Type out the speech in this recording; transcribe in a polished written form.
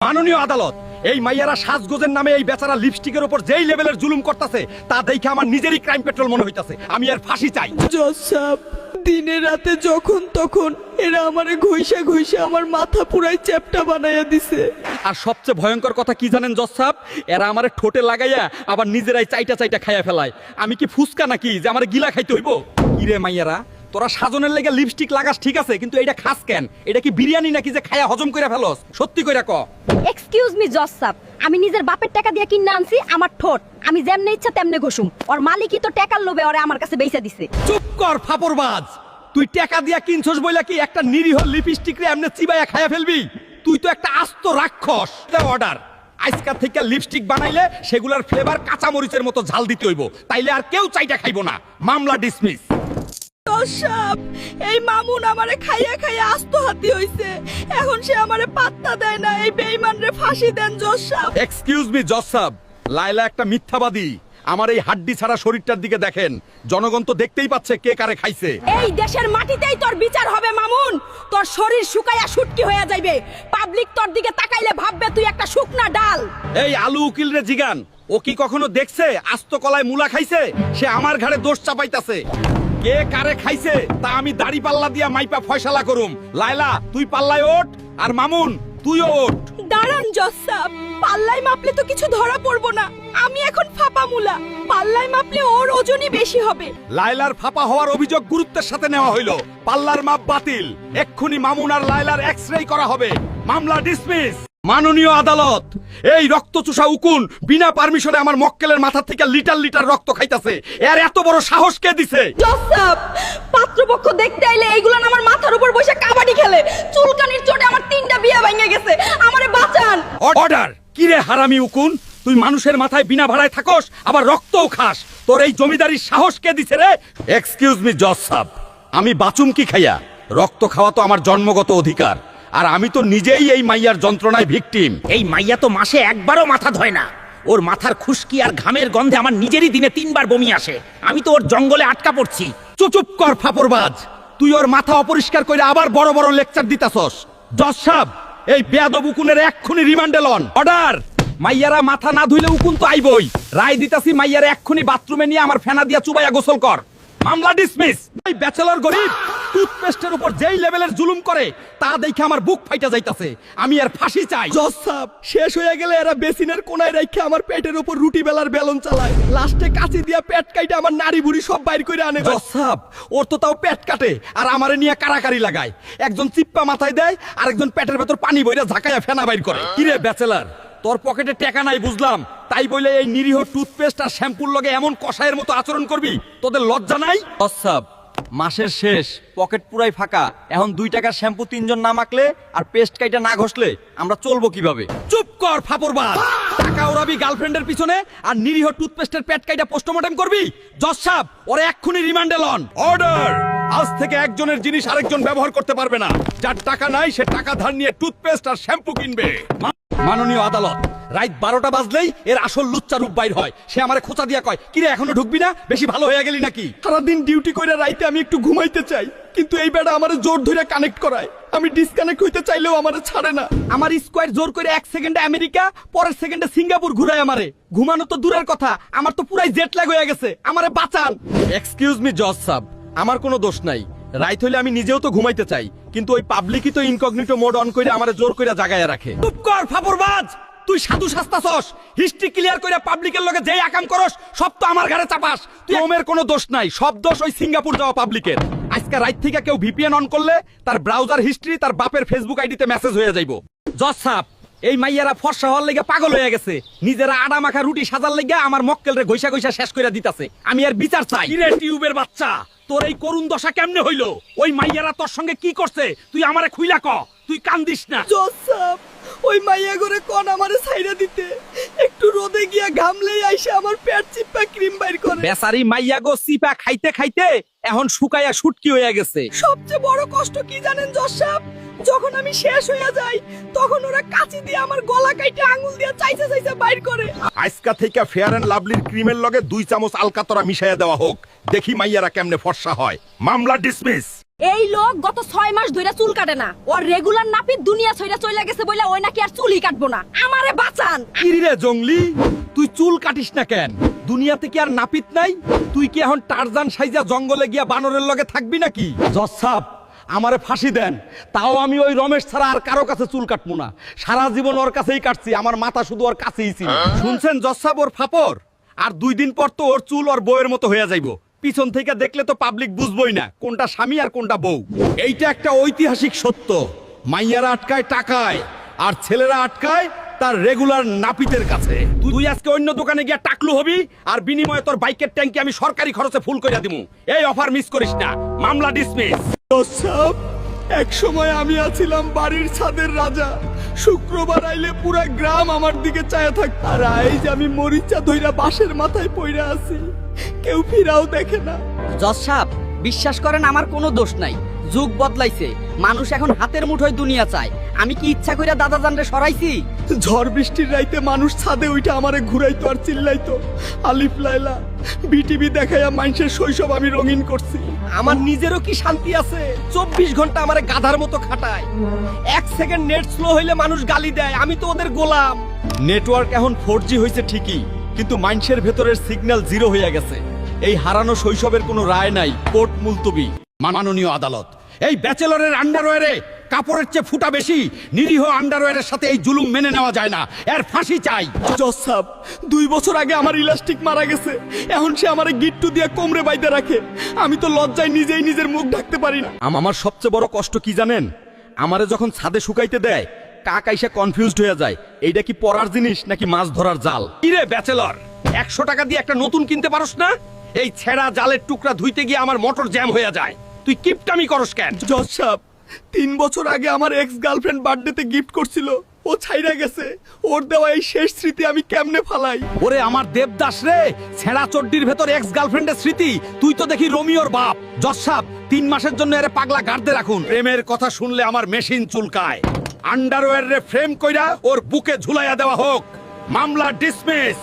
মাননীয় আদালত, এই মাইয়ারা সাজগোজের নামে এই বেচারা লিপস্টিকের উপর যেই লেভেলের জুলুম করতেছে তা দেখে আমার নিজেরই ক্রাইম পেট্রোল মনে হইতাছে। আমি আর ফাঁসি চাই। জজ সাহেব, দিনে রাতে যখন তখন এরা আমারে ঘুইসা ঘুইসা আমার মাথা পুরাই চ্যাপটা বানাইয়া দিছে। আর সবচেয়ে ভয়ঙ্কর কথা কি জানেন জজ সাহেব? এরা আমারে ঠোঁটে লাগাইয়া আবার নিজেরাই চাইটা চাইটা খাইয়া ফেলায়। আমি কি ফুসকা নাকি যে আমারে গিলা খাইতে হইব? কিরে মাইয়ারা, তোরা সাজনের লেগে লিপস্টিক লাগাস ঠিক আছে, কিন্তু এইটা খাস কেন? এটা কি বিরিয়ানি নাকি যে খায়া হজম করে ফেলস? সত্যি কইরা ক। এক্সকিউজ মি জজ সাহেব, আমি নিজের বাপের টাকা দিয়ে কিনে আনছি আমার ঠোঁট, আমি যেমনে ইচ্ছা তেমনে ঘষুম। ওর মালিকই তো টাকার লোভে ওরে আমার কাছে বেচা দিছে। চুপ কর ফাপড়বাজ। তুই টাকা দিয়া কিনছস বইলা কি একটা নিরীহ লিপস্টিক রে এমনে চিবাইয়া খাইয়া ফেলবি? তুই তো একটা আস্ত রাক্ষস। অর্ডার, আজকাল থেকে লিপস্টিক বানাইলে সেগুলার ফ্লেভার কাঁচা মরিচের মতো ঝাল দিতে হইব, তাইলে আর কেউ চাইটা খাইবো না। মামলা ডিসমিস। জজ সাহেব, এই মামুন আমারে খাইয়া খাইয়া আস্ত হাতি হইছে, এখন সে আমারে পাত্তা দেয় না। এই বেঈমানরে ফাঁসি দেন জজ সাহেব। এক্সকিউজ মি জজ সাহেব, লায়লা একটা মিথ্যাবাদী। আমার এই হাড্ডি ছাড়া শরীরটার দিকে দেখেন, জনগণ তো দেখতেই পাচ্ছে কে কারে খাইছে। এই দেশের মাটিতেই তোর বিচার হবে মামুন। তোর শরীর শুকাইয়া শুটকি হয়ে যাইবে। পাবলিক তোর দিকে তাকাইলে ভাববে তুই একটা শুকনা ডাল। এই আলু উকিল রে জিগান, ও কি কখনো দেখছে আস্ত কলায় মুলা খাইছে? সে আমার ঘাড়ে দোষ চাপাইতাছে। কে কারে খাইছে তা আমি দাড়ি পাল্লা দিয়া মাইপা ফয়সালা করুম। লায়লা তুই পাল্লায় ওঠ, আর মামুন তুইও ওঠ। দাঁড়ান জজ সাহেব, পাল্লাই মাপলে তো কিছু ধরা পড়বো না। আমি এখন ফাপা মুলা, পাল্লাই মাপলে ওর ওজনই বেশি হবে। লায়লার ফাপা হওয়ার অভিযোগ গুরুত্বের সাথে নেওয়া হইল। পাল্লার মাপ বাতিল। এক্ষুনি মামুন আর লায়লার এক্সরে করা হবে। মামলা ডিসমিস। মাননীয় আদালত, এই রক্তচোষা উকুন বিনা পারমিশনে আমার মক্কেলের মাথা থেকে লিটার লিটার রক্ত খাইতাছে। এর এত বড় সাহস কে দিছে? জজ সাহেব, পাত্রপক্ষ দেখতে আইলে এইগুলো আমার মাথার উপর বসে কাবাডি খেলে। চুলকানির চোটে আমার 3টা বিয়ে ভেঙে গেছে, আমারে বাঁচান। অর্ডার। কিরে হারামি উকুন, তুই মানুষের মাথায় বিনা ভাড়ায় থাকস, আবার রক্তও খাস। তোর এই জমিদারির সাহস কে দিছে রে? এক্সকিউজ মি জজ সাহেব, আমি বাচুম কি খাইয়া? রক্ত খাওয়া তো আমার জন্মগত অধিকার, আর আমি তো নিজেই এই মাইয়ার যন্ত্রণায় ভিকটিম। এই মাইয়া তো মাসে একবারও মাথা ধয় না। ওর মাথার খুশকি আর ঘামের গন্ধে আমার নিজেরই দিনে 3বার বমি আসে। আমি তো ওর জঙ্গলে আটকা পড়ছি। চুপ কর ফাপড়বাজ। তুই ওর মাথা অপরিষ্কার করে আবার বড় বড় লেকচার দিতাছস। জজ সাহেব, এই বেয়াদব উকুনের এক্ষুনি রিমান্ডে লন। অর্ডার। মাইয়ারা মাথা না ধুইলে উকুন তো আইবই। রায় দিতাছি, মাইয়ারা এক্ষুনি বাথরুমে নিয়ে আমার ফেনা দিয়া চুবাইয়া গোসল কর। মামলা ডিসমিস। এই ব্যাচেলর গরিব টুথপেস্টের উপর যেই লেভেলের জুলুম করে তা দেখে আমার বুক ফাইটা যাইতাছে। আমি আর ফাঁসি চাই। জজ সাহেব, শেষ হয়ে গেলে এরা বেসিনের কোনায় রেখে আমার পেটের উপর রুটি বেলার বেলন চালায়। লাস্টে কাঁচি দিয়া পেট কাইটা আমার নাড়ি বুড়ি সব বাইর করে আনে। জজ সাহেব, ওর তো তাও পেট কাটে, আর আমারে নিয়ে কারাকারি লাগায়। একজন চিপ্পা মাথায় দেয়, আর একজন পেটের ভেতর পানি বইরা ঝাঁকাইয়া ফেনা বাইর করে। কিরে ব্যাচেলর, তোর পকেটে টাকা নাই বুঝলাম, তাই বলে এই নিরীহ টুথপেস্ট আর শ্যাম্পুর লগে এমন কষায়ের মতো আচরণ করবি? তোদের লজ্জা নাই? সাহেব, মাসের শেষ, পকেট পুরাই ফাঁকা। এখন 2 টাকার শ্যাম্পু 3 জন না মাখলে আর পেস্ট কাইটা না ঘষলে আমরা চলবো কিভাবে? চুপ কর ফাপড়বাজ। টাকা ওরাবি গার্লফ্রেন্ডের পিছনে, আর নিরীহ টুথপেস্টের পেট কাইটা পোস্টমর্টেম করবি? জজ সাহেব, ওরে এক্ষুনি রিমান্ডে লন। অর্ডার। আজ থেকে একজনের জিনিস আরেকজন ব্যবহার করতে পারবে না। যার টাকা নাই সে টাকা ধার নিয়ে টুথপেস্ট আর শ্যাম্পু কিনবে। মাননীয় আদালত, রাত 12টা বাজলেই এর আসল লুচ্চা রূপ বাইর হয়। সে আমারে খোঁচা দিয়া কয়, কিরে এখনো ঢুকবি না? বেশি ভালো হয়ে গেলি নাকি? সারাদিন ডিউটি করে রাইতে আমি একটু ঘুমাইতে চাই, কিন্তু এই বেটা আমারে জোর ধরে কানেক্ট করায়। আমি ডিসকানেক্ট হইতে চাইলেও আমারে ছাড়ে না। আমার স্কোয়ার জোর করে 1 সেকেন্ডে আমেরিকা, পরের সেকেন্ডে সিঙ্গাপুর ঘুরায় আমারে। ঘুমানো তো দূরের কথা, আমার তো পুরাই জেট ল্যাগ হয়ে গেছে। আমারে বাঁচান। এক্সকিউজ মি জজ সাহেব, আমার কোনো দোষ নাই। রাইত হইলে আমি নিজেও তো ঘুমাইতে চাই, কিন্তু ওই পাবলিকই তো ইনকগনিটো মোড অন করে আমারে জোর করে জাগায়া রাখে। চুপ কর ফাপড়বাজ। তুই সাধু শাস্তাছস, হিস্ট্রি ক্লিয়ার করে পাবলিকের লগে যেই আকাম করস সব তো আমার ঘরে চাপাস। তুই ওমের কোনো দোষ নাই, সব দোষ ওই সিঙ্গাপুর যাওয়া পাবলিকের। আজকে রাত থেকে কেউ ভিপিএন অন করলে তার ব্রাউজার হিস্ট্রি তার বাপের ফেসবুক আইডিতে মেসেজ হয়ে যাইবো। জজ সাহেব, এই মাইয়ারা ফর্সা হওয়ার লেগে পাগল হয়ে গেছে। নিজেরা আডা মাখা রুটি সাজার লেগে আমার মক্কেলরে ঘইসা ঘইসা শেষ করে দিতাছে। আমি আর বিচার চাই। কিরে টিউবের বাচ্চা, তোর এই করুণ দশা কেমনে হইলো? ওই মাইয়ারা তোর সঙ্গে কি করছে তুই আমারে খুইলা ক। তুই কান্দিস না। জজ সাহেব, ওই মাইয়া করে কোন আমারে ছাইরা দিতে। একটু রোদে গিয়া ঘামলেই আইসা আমার পেট চিপ্পা ক্রিম বাইর করে। বেচারি মাইয়া গো চিপা খাইতে খাইতে এখন শুকাইয়া শুটকি হয়ে গেছে। সবচেয়ে বড় কষ্ট কি জানেন জজ সাহেব? যখন আমি শেষ হইয়া যাই তখন ওরা কাঁচি দিয়ে আমার গলা কাইটে আঙ্গুল দিয়ে চাইছে চাইছে বাইর করে। আজকা থেকে ফেয়ার এন্ড লাভলির ক্রিমের লগে 2 চামচ আলকাতরা মিশাইয়া দেওয়া হোক, দেখি মাইয়ারা কেমনে ফর্সা হয়। মামলা ডিসমিস। এই লোক গত 6 মাস ধরে চুল কাটে না, ওর রেগুলার নাপিত দুনিয়া ছইরা চলে গেছে বলে ওই নাকি আর চুলই কাটবো না। আমারে বাঁচান। কিরি রে জংলি, তুই চুল কাটিস না কেন? দুনিয়াতে কি আর নাপিত নাই? তুই কি এখন টারজান সাইজা জঙ্গলে গিয়া বানরের লগে থাকবি নাকি? জজ সাহেব, আমারে ফাঁসি দেন, তাও আমি ওই রমেশ ছাড়া আর কারো কাছে চুল কাটবো না। সারা জীবন ওর কাছেই কাটছি, আমার মাথা শুধু ওর কাছেই ছিল। শুনছেন জজ সাহেব, ওর ফাপর আর 2 দিন পর তো ওর চুল ওর বউয়ের মতো হয়ে যাইবো। পিছন থেকে দেখলে তো পাবলিক বুঝবই না কোনটা স্বামী আর কোনটা বউ। এইটা একটা ঐতিহাসিক সত্য। মাইয়ারা আটকায় টাকায় আর ছেলেরা আটকায় তার রেগুলার নাপিতের কাছে। তুই আজকে অন্য দোকানে গিয়া টাকলু হবি আর বিনিময়ে তোর বাইকের ট্যাঙ্কি আমি সরকারি খরচে ফুল কইরা দিমু। এই অফার মিস করিস না। মামলা ডিসমিস। এক সময় আমি আছিলাম বাড়ির ছাদের রাজা। শুক্রবার আইলে পুরা গ্রাম আমার দিকে চায়া থাকত। আর আইজ আমি মরিচা ধইরা বাঁশের মাথায় পইরা আছি, কেউ ফিরাও দেখে না। জজ সাহেব, বিশ্বাস করেন আমার কোনো দোষ নাই। যুগ বদলাইছে, মানুষ এখন হাতের মুঠোয় দুনিয়া চায়। আমি কি ইচ্ছা কইরা দাদা জানরে সরাইছি? ঝড় বৃষ্টির রাইতে মানুষ ছাদে উইঠা আমারে ঘুরাইতো আর চিল্লাইতো। আলিফ লাইলা বিটিভি দেখাইয়া মানুষের শৈশব আমি রঙিন করছি। আমার নিজেরও কি শান্তি আছে? 24 ঘন্টা আমারে গাধার মতো খাটায়। 1 সেকেন্ড নেট স্লো হইলে মানুষ গালি দেয়, আমি তো ওদের গোলাম। নেটওয়ার্ক এখন 4G হইছে ঠিকই, কিন্তু মানুষের ভেতরের সিগন্যাল 0 হইয়া গেছে। এই হারানো শৈশবের কোনো রায় নাই। কোর্ট মুলতবি। মাননীয় আদালত, এই ব্যাচেলরের আন্ডারওয়্যারে কাপড়ের চেয়ে ফুটা বেশি। নিরীহ আন্ডারওয়্যারের সাথে এই জুলুম মেনে নেওয়া যায় না। এর ফাঁসি চাই। জজ সাহেব, 2 বছর আগে আমার ইলাস্টিক মারা গেছে, এখন সে আমারে গিট্টু দিয়ে কোমরে বাইতে রাখে। আমি তো লজ্জায় নিজেই নিজের মুখ ঢাকতে পারি না। আমার সবচেয়ে বড় কষ্ট কি জানেন? আমারে যখন ছাদে শুকাইতে দেয়, কাক আইসা কনফিউজড হয়ে যায়, এইটা কি পরার জিনিস নাকি মাছ ধরার জাল। কি রে ব্যাচেলর, 100 টাকা দিয়ে একটা নতুন কিনতে পারোস না? এই ছেঁড়া জালের টুকরা ধুইতে গিয়ে আমার মোটর জ্যাম হয়ে যায়। তুই কিপটামি করস কেন? জজ সাহেব, 3 বছর আগে আমার এক্স গার্লফ্রেন্ড বার্থডেতে গিফট করছিল, ও ছাইরা গেছে। ওর দেওয়া এই শেষ স্মৃতি আমি কেমনে ফালাই? ওরে আমার দেবদাস রে, ছেঁড়া চড্ডির ভেতর এক্স গার্লফ্রেন্ডের স্মৃতি। তুই তো দেখি রোমিওর বাপ। জজ সাহেব, 3 মাসের জন্য এর পাগলা গার্ডে রাখুন। প্রেমের কথা শুনলে আমার মেশিন চুলকায়। আন্ডারওয়্যার রে ফ্রেম কইরা ওর বুকে ঝুলাইয়া দেওয়া হোক। মামলা ডিসমিস।